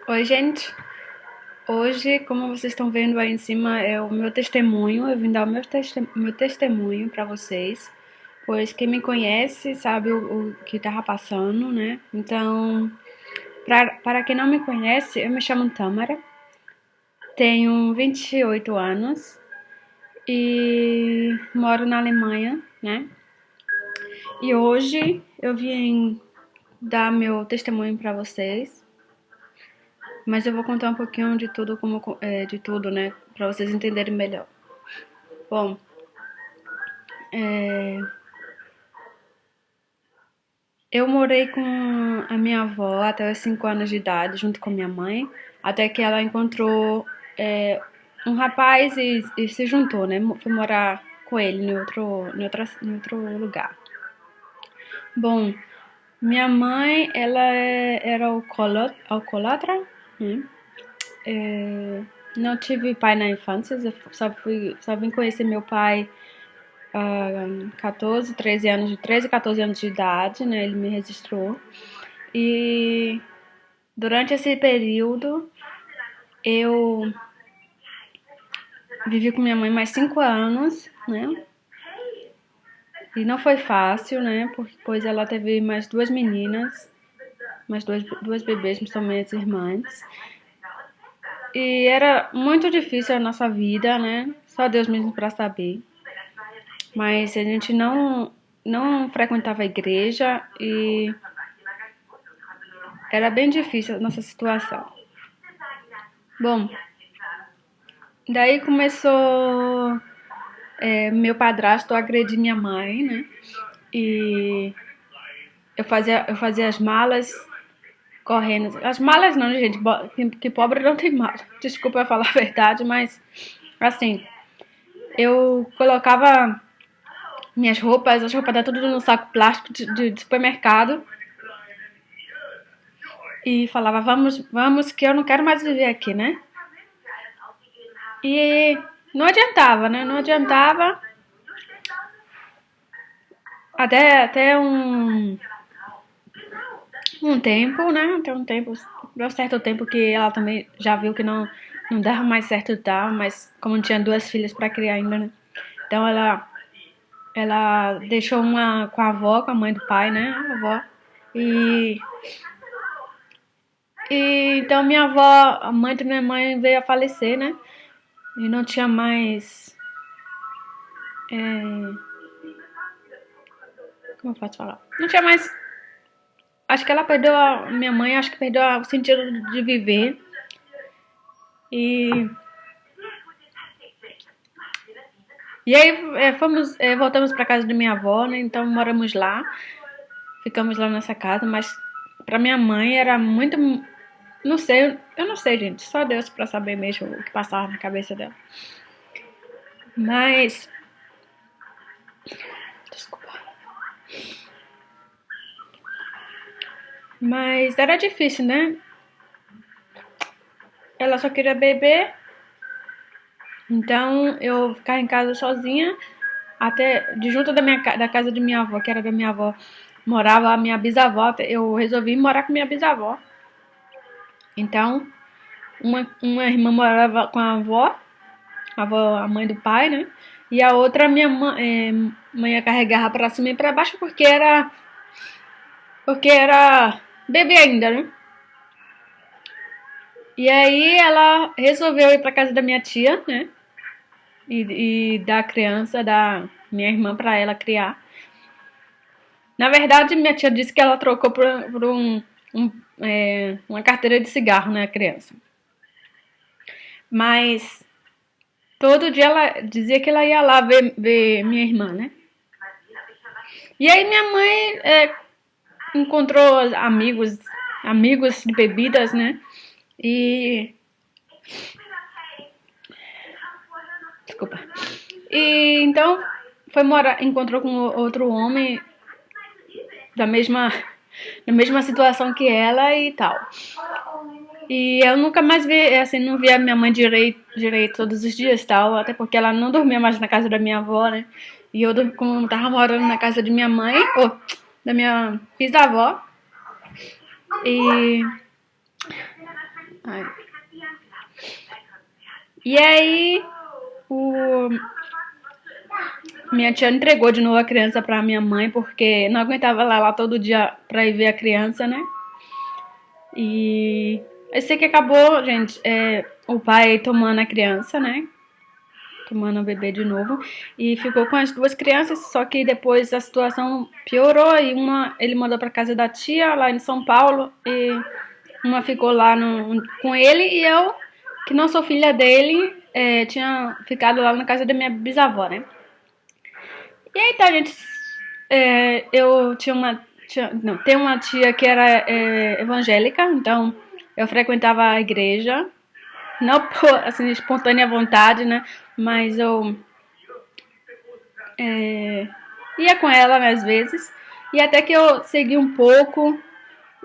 Oi, gente. Hoje, como vocês estão vendo aí em cima, é o meu testemunho. Eu vim dar o meu testemunho para vocês, pois quem me conhece sabe o que tava passando, né? Então, para quem não me conhece, eu me chamo Tâmara, tenho 28 anos e moro na Alemanha, né? E hoje eu vim dar meu testemunho para vocês. Mas eu vou contar um pouquinho de tudo, de tudo, né? Pra vocês entenderem melhor. Bom, eu morei com a minha avó até os 5 anos de idade, junto com minha mãe, até que ela encontrou um rapaz e se juntou, né? Foi morar com ele em outro lugar. Bom, minha mãe, era alcoólatra, né? Não tive pai na infância, eu só vim conhecer meu pai 13, 14 anos de idade, né? Ele me registrou. E durante esse período eu vivi com minha mãe mais 5 anos, né? E não foi fácil, né? Pois ela teve mais duas meninas, duas bebês, principalmente irmãs. E era muito difícil a nossa vida, né? Só Deus mesmo para saber. Mas a gente não frequentava a igreja e era bem difícil a nossa situação. Bom, daí começou meu padrasto a agredir minha mãe, né? E eu fazia as malas correndo. As malas não, gente, que pobre não tem mala. Desculpa eu falar a verdade, mas assim, eu colocava minhas roupas, as roupas da tudo no saco plástico de supermercado e falava, vamos, vamos, que eu não quero mais viver aqui, né? E não adiantava, né? Não adiantava até um tempo, né? Até um tempo, deu certo tempo que ela também já viu que não dava mais certo e tal, mas como tinha duas filhas para criar ainda, né? Então ela deixou uma com a avó, com a mãe do pai, né? A avó. E, e então minha avó, a mãe da minha mãe veio a falecer, né? E não tinha mais. Como eu posso falar? Não tinha mais. Acho que ela perdeu minha mãe, acho que perdeu o sentido de viver. E E aí voltamos para casa de minha avó, né? Então moramos lá, ficamos lá nessa casa, mas para minha mãe era muito, não sei, eu não sei, gente, só Deus para saber mesmo o que passava na cabeça dela. Mas, desculpa. Mas era difícil, né? Ela só queria beber, então eu ficava em casa sozinha, até de junto da casa de minha avó, que era da minha avó, morava a minha bisavó. Eu resolvi morar com minha bisavó. Então, uma irmã morava com a avó, a mãe do pai, né? E a outra, minha mãe ia carregar pra cima e pra baixo porque era bebê ainda, né? E aí ela resolveu ir pra casa da minha tia, né? E dar a criança da minha irmã pra ela criar. Na verdade, minha tia disse que ela trocou por uma carteira de cigarro, né, a criança. Mas todo dia ela dizia que ela ia lá ver minha irmã, né? E aí minha mãe encontrou amigos de bebidas, né? E desculpa. E então encontrou com outro homem da mesma situação que ela e tal. E eu nunca mais vi, assim, não via minha mãe direito todos os dias tal, até porque ela não dormia mais na casa da minha avó, né? E eu, como tava morando na casa de minha mãe, ou da minha bisavó, e Ai. E aí, o... minha tia entregou de novo a criança pra minha mãe, porque não aguentava lá todo dia pra ir ver a criança, né? E eu sei que acabou, gente, o pai tomando a criança, né? Tomando o bebê de novo. E ficou com as duas crianças, só que depois a situação piorou e uma ele mandou pra casa da tia lá em São Paulo e uma ficou lá com ele e eu, que não sou filha dele, tinha ficado lá na casa da minha bisavó, né? E aí tá, gente. Eu tinha uma. Não, tem uma tia que era evangélica, então eu frequentava a igreja, não por assim, espontânea vontade, né? Mas eu ia com ela, né, às vezes. E até que eu segui um pouco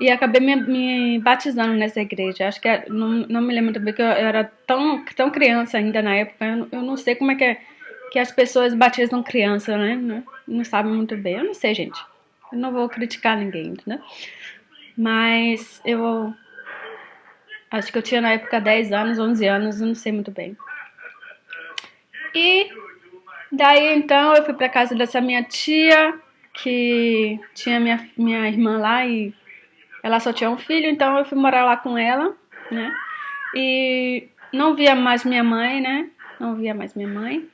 e acabei me batizando nessa igreja. Acho que não me lembro também que eu era tão criança ainda na época. Eu não sei como é que as pessoas batizam criança, né? Não sabem muito bem. Eu não sei, gente. Eu não vou criticar ninguém, né? Mas eu acho que eu tinha na época 10 anos, 11 anos, eu não sei muito bem. E daí então eu fui pra casa dessa minha tia, que tinha minha irmã lá e ela só tinha um filho, então eu fui morar lá com ela, né? E não via mais minha mãe, né? Não via mais minha mãe.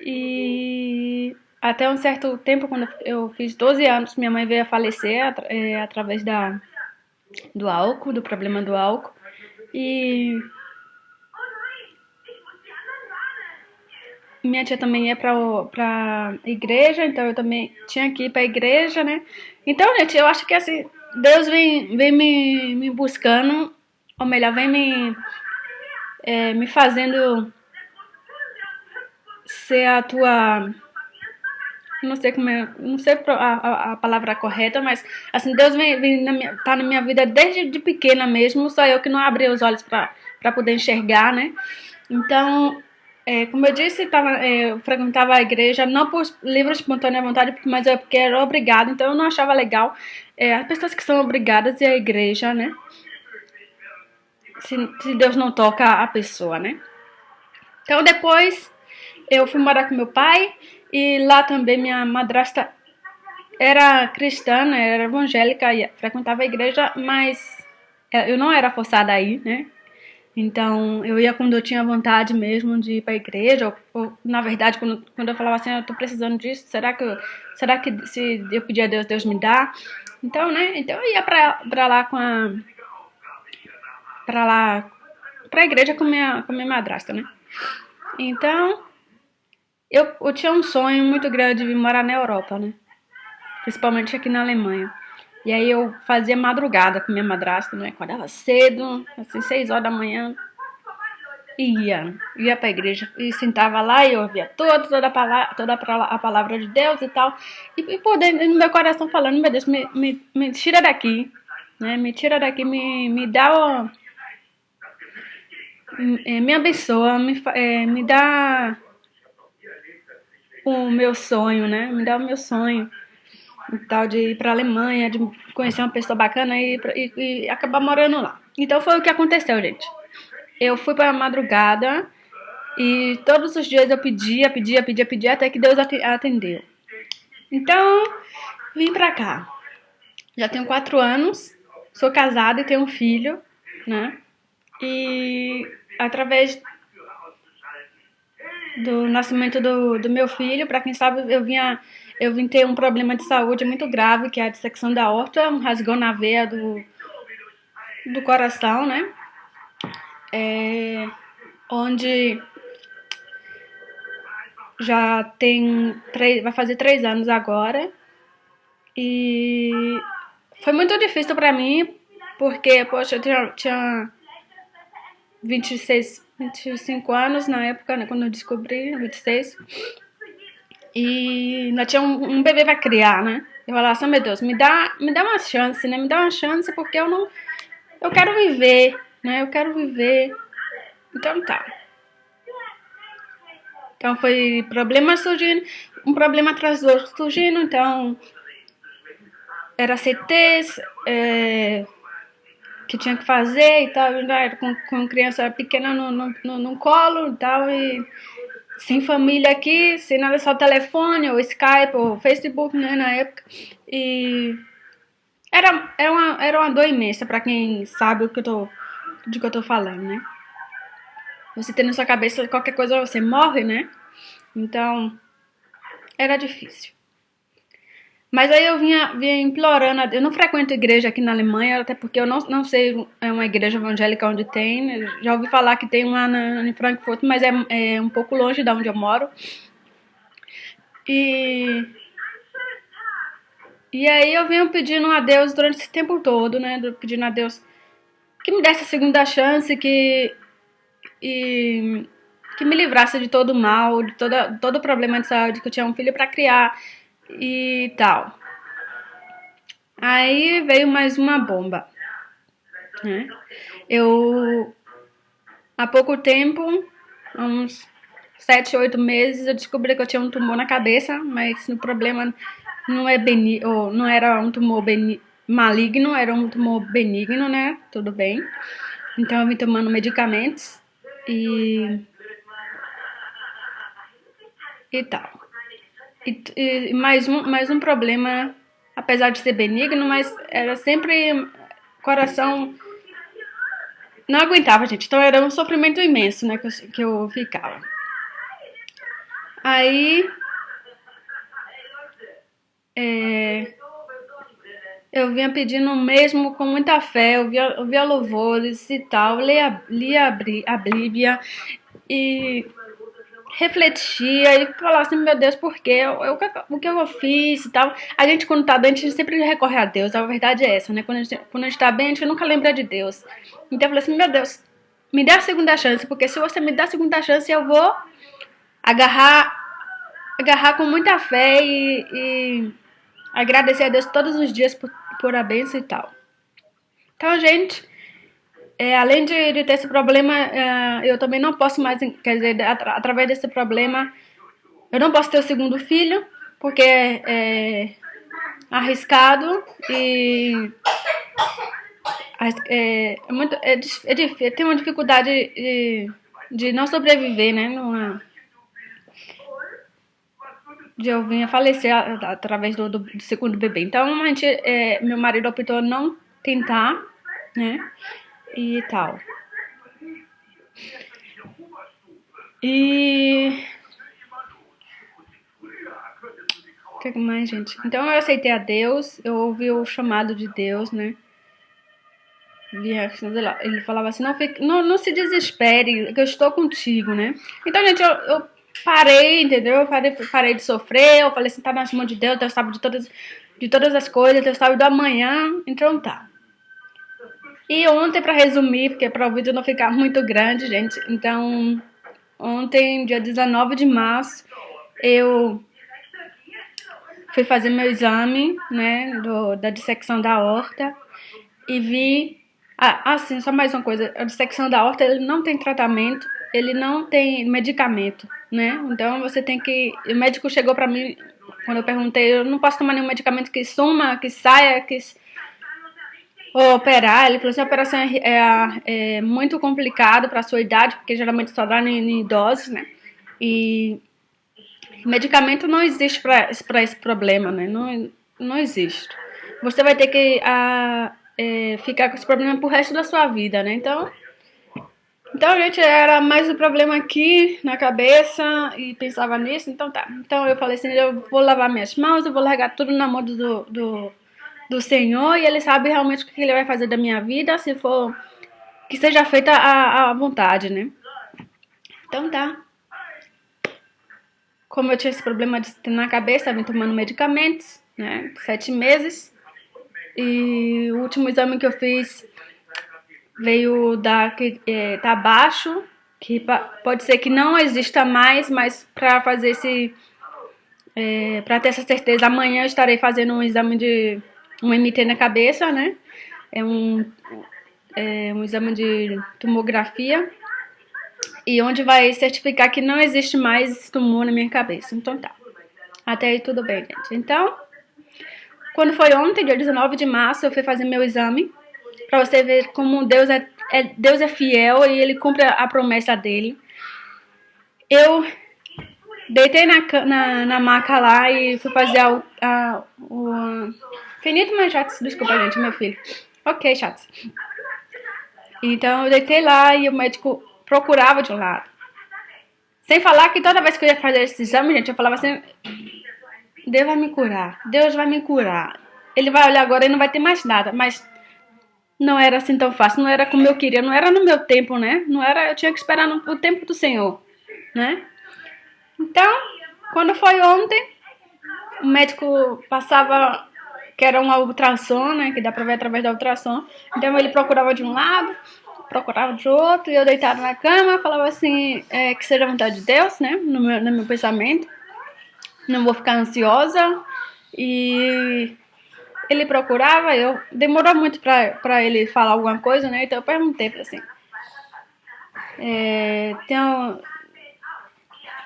E até um certo tempo, quando eu fiz 12 anos, minha mãe veio a falecer através do álcool, do problema do álcool. E minha tia também ia pra igreja, então eu também tinha que ir pra igreja, né? Então, gente, eu acho que assim, Deus vem me buscando, ou melhor, vem me fazendo ser a tua. Não sei como é, não sei a palavra correta, mas assim, Deus vem tá na minha vida desde de pequena mesmo, só eu que não abri os olhos pra poder enxergar, né? Então, como eu disse, eu frequentava a igreja não por livre espontânea vontade, mas porque era obrigada, então eu não achava legal as pessoas que são obrigadas a ir à igreja, né? Se Deus não toca a pessoa, né? Então depois eu fui morar com meu pai e lá também minha madrasta era cristã, né? Era evangélica, frequentava a igreja, mas eu não era forçada a ir, né? Então, eu ia quando eu tinha vontade mesmo de ir pra igreja, ou na verdade, quando eu falava assim, eu tô precisando disso, será que se eu pedir a Deus, Deus me dá? Então, né, então eu ia pra lá pra lá, pra igreja com minha madrasta, né? Então, eu tinha um sonho muito grande de vir morar na Europa, né? Principalmente aqui na Alemanha. E aí eu fazia madrugada com minha madrasta, né? Acordava cedo, assim, 6 horas da manhã, ia pra igreja e sentava lá e eu ouvia toda a palavra de Deus e tal. E por dentro, no meu coração falando, meu Deus, me tira daqui, né? Me tira daqui, me dá me abençoa, me dá o meu sonho, né? Me dá o meu sonho. E tal, de ir pra Alemanha, de conhecer uma pessoa bacana e acabar morando lá. Então foi o que aconteceu, gente. Eu fui pra madrugada e todos os dias eu pedia, até que Deus atendeu. Então, vim pra cá. Já tenho 4 anos, sou casada e tenho um filho, né? E através do nascimento do meu filho, pra quem sabe, eu vim ter um problema de saúde muito grave, que é a dissecção da aorta, um rasgão na veia do coração, né? Onde já tem vai fazer 3 anos agora. E foi muito difícil pra mim, porque, poxa, eu tinha 25 anos na época, né, quando eu descobri, 26. E nós tinha um bebê pra criar, né? Eu falava assim, meu Deus, me dá uma chance, né? Me dá uma chance porque eu quero viver, né? Eu quero viver. Então tá. Então foi problema surgindo, um problema atrás do outro surgindo, então era CTs, que tinha que fazer e tal, né, com criança pequena no colo e tal, e sem família aqui, sem nada, só telefone, ou Skype, ou Facebook, né, na época. E era uma dor imensa pra quem sabe de que eu tô falando, né? Você tem na sua cabeça qualquer coisa você morre, né? Então, era difícil. Mas aí eu vinha implorando, eu não frequento igreja aqui na Alemanha, até porque eu não sei, é uma igreja evangélica onde tem, né? Já ouvi falar que tem uma em Frankfurt, mas é um pouco longe de onde eu moro. E, e aí eu vinha pedindo a Deus durante esse tempo todo, né? Pedindo a Deus que me desse a segunda chance, e que me livrasse de todo o mal, de todo problema de saúde, que eu tinha um filho para criar e tal. Aí veio mais uma bomba, né? Eu, há pouco tempo, há uns 7, 8 meses, eu descobri que eu tinha um tumor na cabeça, mas o problema não é benigno, não era um tumor maligno, era um tumor benigno, né? Tudo bem. Então eu vim tomando medicamentos e tal. E mais um problema, apesar de ser benigno, mas era sempre coração não aguentava, gente. Então era um sofrimento imenso, né, que eu ficava. Aí eu vinha pedindo mesmo com muita fé, eu via louvores e tal, lia a Bíblia e refletia e falava assim, meu Deus, por quê? O que eu fiz e tal. A gente, quando tá doente, a gente sempre recorre a Deus. A verdade é essa, né? Quando a gente tá bem, a gente nunca lembra de Deus. Então eu falei assim, meu Deus, me dá a segunda chance, porque se você me dá a segunda chance, eu vou agarrar com muita fé e agradecer a Deus todos os dias por a bênção e tal. Então, gente, além de ter esse problema, eu também não posso mais, quer dizer, através desse problema, eu não posso ter o segundo filho, porque é arriscado e é difícil, tem uma dificuldade de não sobreviver, né? De eu vir a falecer através do segundo bebê. Então, meu marido optou não tentar, né? E tal. E o que mais, gente? Então eu aceitei a Deus, eu ouvi o chamado de Deus, né? Ele falava assim, não se desespere, que eu estou contigo, né? Então, gente, eu parei, entendeu? Eu parei de sofrer, eu falei assim, tá nas mãos de Deus, Deus sabe de todas as coisas, Deus sabe do amanhã, então tá. E ontem, pra resumir, porque para o vídeo não ficar muito grande, gente, então ontem, dia 19 de março, eu fui fazer meu exame, né, da dissecção da aorta e vi... sim, só mais uma coisa, a dissecção da aorta, ele não tem tratamento, ele não tem medicamento, né, então você tem que... O médico chegou pra mim, quando eu perguntei, eu não posso tomar nenhum medicamento que suma, que saia, ou operar. Ele falou assim, a operação é muito complicado pra sua idade, porque geralmente só dá em idosos, né, e medicamento não existe para esse problema, né? Não existe. Você vai ter que ficar com esse problema pro resto da sua vida, né? Então, gente, era mais um problema aqui na cabeça e pensava nisso, então tá. Então eu falei assim, eu vou lavar minhas mãos, eu vou largar tudo na mão do Senhor e Ele sabe realmente o que Ele vai fazer da minha vida, se for que seja feita a vontade, né? Então tá. Como eu tinha esse problema na cabeça, eu vim tomando medicamentos, né? 7 meses. E o último exame que eu fiz veio que tá baixo, que pode ser que não exista mais, mas para fazer para ter essa certeza, amanhã eu estarei fazendo um exame um MT na cabeça, né? É um exame de tomografia e onde vai certificar que não existe mais esse tumor na minha cabeça. Então tá. Até aí tudo bem, gente. Então, quando foi ontem, dia 19 de março, eu fui fazer meu exame Pra você ver como Deus é fiel e ele cumpre a promessa dele. Eu deitei na maca lá e fui fazer o Finito, mas Chats, desculpa, gente, meu filho. Ok, Chats. Então eu deitei lá e o médico procurava de um lado. Sem falar que toda vez que eu ia fazer esse exame, gente, eu falava assim: Deus vai me curar, Deus vai me curar. Ele vai olhar agora e não vai ter mais nada. Mas não era assim tão fácil, não era como eu queria, não era no meu tempo, né? Não era, eu tinha que esperar o tempo do Senhor, né? Então, quando foi ontem, o médico passava, que era uma ultrassom, né? Que dá pra ver através da ultrassom. Então ele procurava de um lado, procurava de outro, e eu deitada na cama, falava assim, que seja a vontade de Deus, né? No meu pensamento. Não vou ficar ansiosa. E ele procurava, demorou muito pra ele falar alguma coisa, né? Então eu perguntei, falei assim,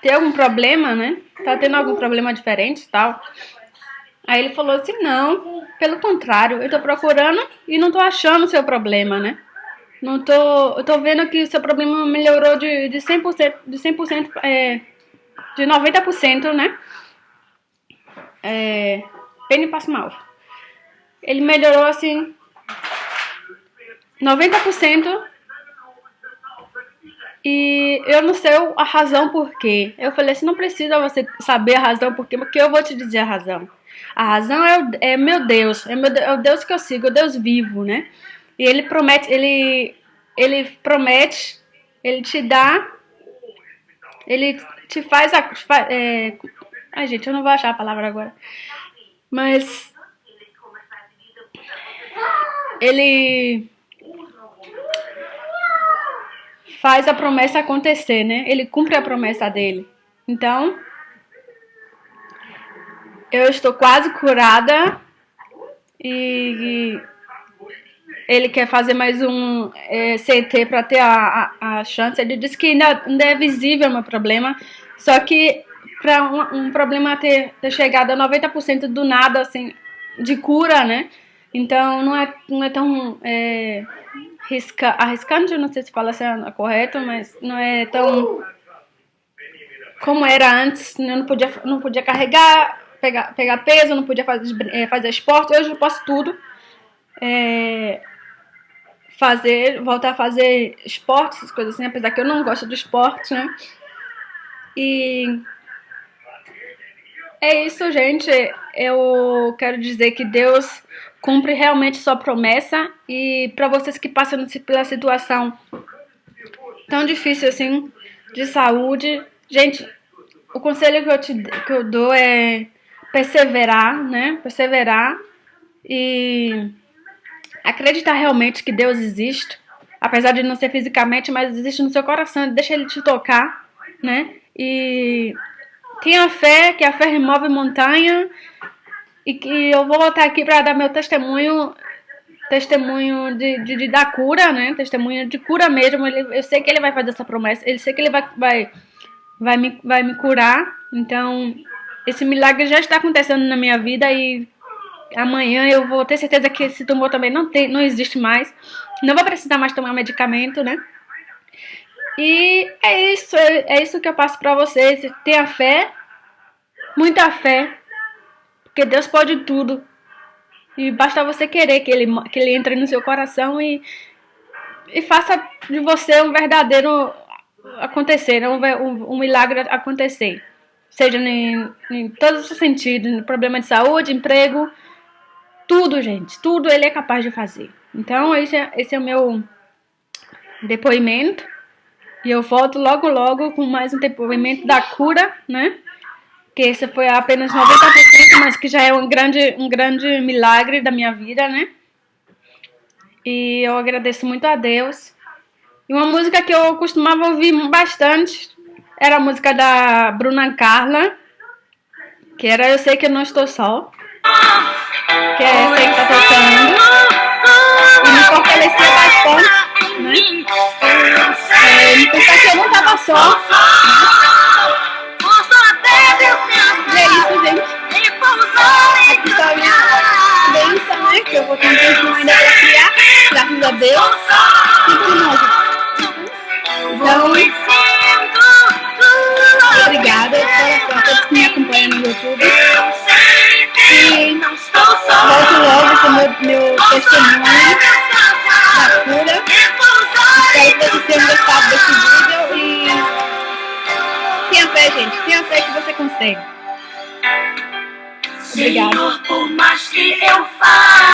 tem algum problema, né? Tá tendo algum problema diferente e tal? Aí ele falou assim, não, pelo contrário, eu tô procurando e não tô achando o seu problema, né? Eu tô vendo que o seu problema melhorou de 100%, de 90%, né? Penny passa mal. Ele melhorou assim 90%. E eu não sei a razão por quê. Eu falei assim, não precisa você saber a razão por quê, porque eu vou te dizer a razão. A razão é meu Deus, é o Deus que eu sigo, é o Deus vivo, né? E ele promete, ele te dá, ele te faz ai, gente, eu não vou achar a palavra agora. Mas ele faz a promessa acontecer, né? Ele cumpre a promessa dele. Então, eu estou quase curada e ele quer fazer mais um CT para ter a chance. Ele disse que ainda é visível o meu problema, só que para um problema ter chegado a 90% do nada, assim, de cura, né? Então não é tão arriscante, não sei se fala assim é correto, mas não é tão como era antes. Eu não podia carregar, pegar peso, não podia fazer esporte. Hoje eu posso tudo. Voltar a fazer esporte, essas coisas assim, apesar que eu não gosto de esporte, né? E é isso, gente. Eu quero dizer que Deus cumpre realmente sua promessa. E para vocês que passam pela situação tão difícil assim de saúde, gente, o conselho que eu dou é perseverar, né? Perseverar e acreditar realmente que Deus existe, apesar de não ser fisicamente, mas existe no seu coração. Deixa ele te tocar, né? E tenha fé, que a fé remove montanha, e que eu vou voltar aqui para dar meu testemunho da cura, né? Testemunho de cura mesmo. Eu sei que ele vai fazer essa promessa, eu sei que ele vai me curar. Então, esse milagre já está acontecendo na minha vida e amanhã eu vou ter certeza que esse tumor também não existe mais. Não vou precisar mais tomar medicamento, né? E é isso que eu passo pra vocês. Tenha fé, muita fé, porque Deus pode tudo. E basta você querer que ele entre no seu coração e faça de você um verdadeiro acontecer, um milagre acontecer. Seja em todos os sentidos, problema de saúde, emprego, tudo, gente. Tudo ele é capaz de fazer. Então, esse é o meu depoimento. E eu volto logo, logo com mais um depoimento da cura, né? Que esse foi apenas 90%, mas que já é um grande milagre da minha vida, né? E eu agradeço muito a Deus. E uma música que eu costumava ouvir bastante era a música da Bruna Carla, que era Eu Sei Que Eu Não Estou Só, que é essa aí que tá tocando. E me fortalecia bastante, né? Me pensar que eu não tava só. E é isso, gente. Aqui tá a minha bênção, né? Que eu vou ter um tempinho ainda pra criar. Deus e por nós. Então, obrigada para todos que me acompanham no YouTube. E volto logo com meu testemunho da cura. Espero que vocês tenham gostado desse vídeo e tenha fé, gente. Tenha fé que você consegue. Obrigada.